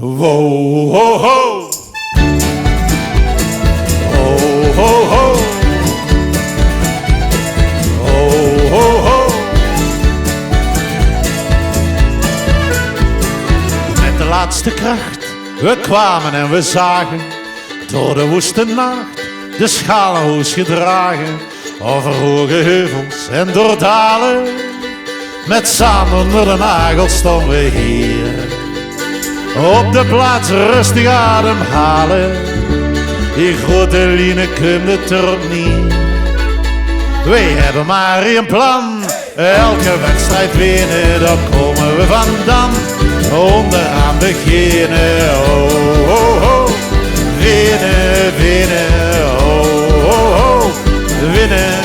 Wow, ho, ho. Ho, ho, ho. Ho, ho, ho. Met de laatste kracht, we kwamen en we zagen door de woeste nacht de schalenhoes gedragen. Over hoge heuvels en door dalen, met zand onder de nagels stonden we hier. Op de plaats rustig ademhalen, die grote line klimde het erop niet. Wij hebben maar één plan, elke wedstrijd winnen, daar komen we vandaan. Onderaan beginnen, oh, oh, oh. Winnen, winnen, oh, oh, oh. Winnen.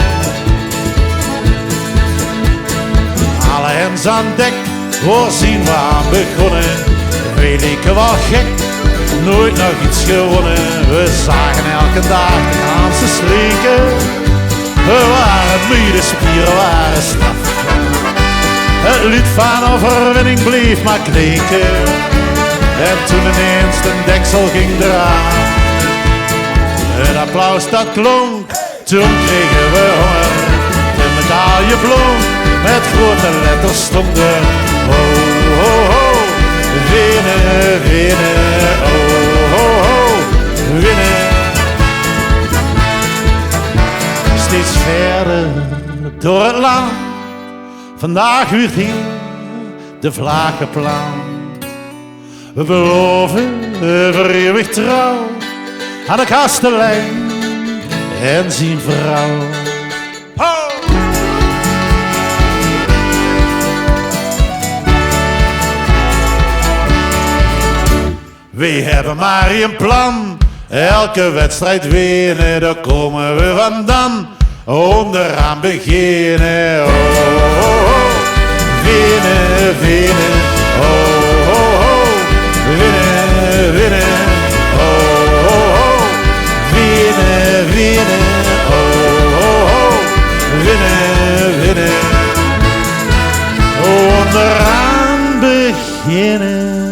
Alle hens aan dek, voorzien we aan begonnen. Wij leken wel gek, nooit nog iets gewonnen. We zagen elke dag de ganse sleken. We waren moe, de spieren waren staf. Het lied van overwinning bleef maar klinken. En toen ineens de deksel ging eraan. Het applaus dat klonk, toen kregen we honger. De medaille blonk, met grote letters stonden. Ho, ho, ho, winnen, winnen, oh, ho, ho, winnen. Steeds verder door het land, vandaag weer hier de vlaag geplant. We beloven voor eeuwig trouw aan de kastelein en zijn vrouw. Ho! We hebben maar één plan, elke wedstrijd winnen, daar komen we vandaan. Onderaan beginnen, oh, oh, oh. Winnen, winnen, oh, oh, oh. Winnen, winnen, oh, oh, oh. Winnen, winnen, oh, oh, oh. Winnen, winnen, onderaan beginnen.